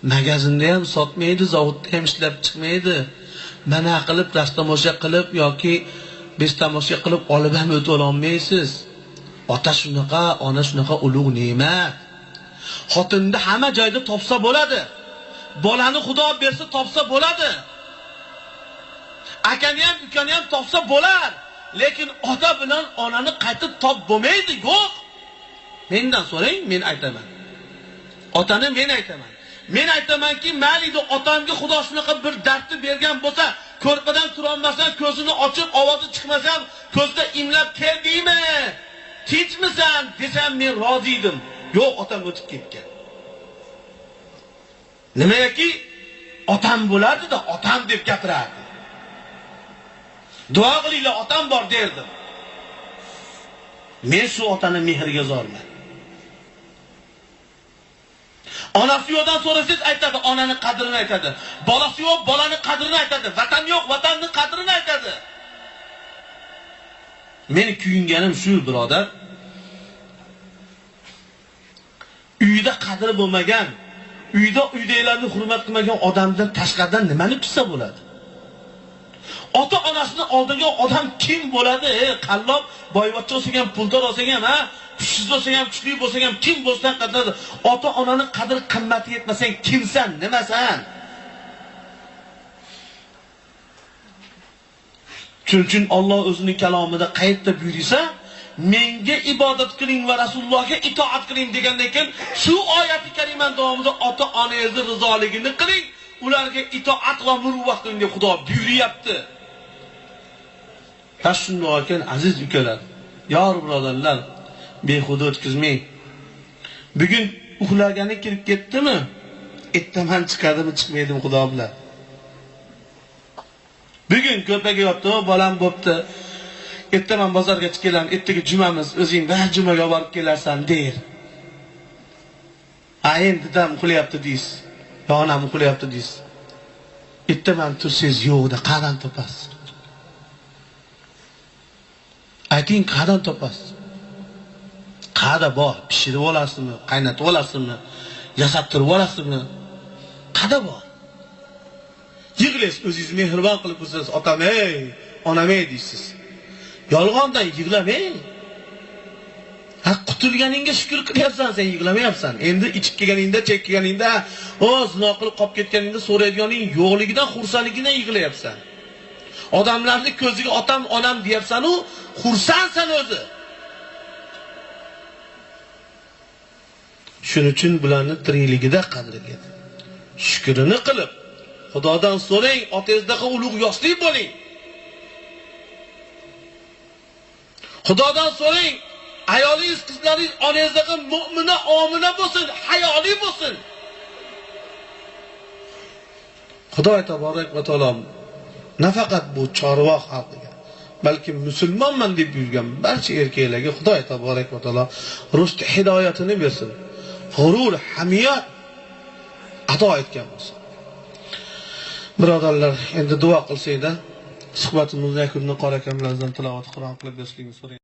Magazinda ham sotmaydi, zavodda ham ishlab chiqmaydi. Mana qilib rastamosha qilib yoki bestamosha qilib olib ham o'ta olmaysiz. Ota shunaqa, ona shunaqa ulug' ne'mat. Xotinni hamma joyda topsa bo'ladi. Bolani Xudo bersa topsa bo'ladi. Akani ham, ukani ham topsa bo'lar. Lekin ota bilan onani qaytib top bo'lmaydi, yo'q. Mendan so'rang, men aytaman. Otani men aytaman. Men aytamanki, mayli otamga Xudo shunaqa bir dardni bergan bo'lsa, ko'rpadan tura olmasdan ko'zini ochib, ovozi chiqmasa ham ko'zda imlab keldingmi? Tinchmisan desam men rozi edim. Yo'q, otam o'tib ketgan. Nimagaki otam bo'lardi-da, otam deb gapirardi. Duo qilinglar, otam bor derdim. Men shu otani mehriga zorman. Onasi yo'qdan so'rasangiz aytadi, onani qadrini aytadi. Bolasi yo'q, bolani qadrini aytadi. Vatan yo'q, vatanning qadrini aytadi. Meni kuyinganim shu, birodar. Uyda qadri bo'lmagan, uydagilarni hurmat qilmagan odamdan tashqaridan nimani kutsa bo'ladi? Ota onasini oldiga odam kim bo'ladi? Qallob, boyvachcha bo'lsa ham, puldor bo'lsa ham, ha? Kuchsiz bo'lsa ham, kuchli bo'lsa ham, kim bo'lsan qadrlaydi. Ota onani qadr qimmati yetmasang kimsan, nimasan? Shuning uchun Alloh o'zining kalomida qayerda buyursa, menga ibodat qiling va Rasulullohga itoat qiling degandan keyin shu oyati karimani davomida ota onangizni rizoligini qiling, ularga itoat va muruvvat qiling deb Xudo buyuryapti. Shunday ekan, aziz ukalar, yor birodarlar, behuda o'tkazmang. Bugun uxlagani kirib ketdimi? Ertaman chiqadimi, chiqmaydimi Xudo bilan. Bugun ko'paga yotdi, bolam bo'pti. Ertaman bozorga chiqaman, ertaga jumamiz, o'zing va jumaga borib kelarsan der. Endi dadam uxlayapti deysiz, yo onam uxlayapti deysiz. Ertaman tursangiz yo'qda qadam topasiz. Ayting, qadam topasiz. Qada bor, pishirib olasizmi, qaynatib olasizmi, yasattirib olasizmi? Qada bor. Yig'laysiz, o'zingiz mehribon qilib bo'lsangiz, otam ey, onam ey deysiz. Yolg'ondan yig'lamang. Qutulganingga shukr qilyapsan, sen yig'lamayapsan. Endi ichib kelganingda, chek kelganingda, zino qilib qolib ketganingda so'raydiganing yo'qligidan, xursandligidan yig'layapsan. Odamlarning ko'ziga otam, onam deyapsan-u, xursandsan o'zi. Shuning uchun bularni tirikligida qadriga shukrini qilib, Xudodan so'rang, otangizdaqa ulug' yoshlik bo'ling. Xudodan so'rang, ayolingiz, qizlaringiz onangizdaqa mu'mina, omina bo'lsin, hayoli bo'lsin. Xudo taborak va taolo nafaqat bu chorvoq xalqiga, balki musulmonman deb yurgan barcha erkaklarga Xudo taborak va taolo rushd hidoyatini bersin. G'urur, hamiyat ato etgan bo'lsin. Birodarlar, endi duo qilsanglar, suhbatimizni yakunini qora akamlardan tilovat Qur'on qilib berishligini so'rayman.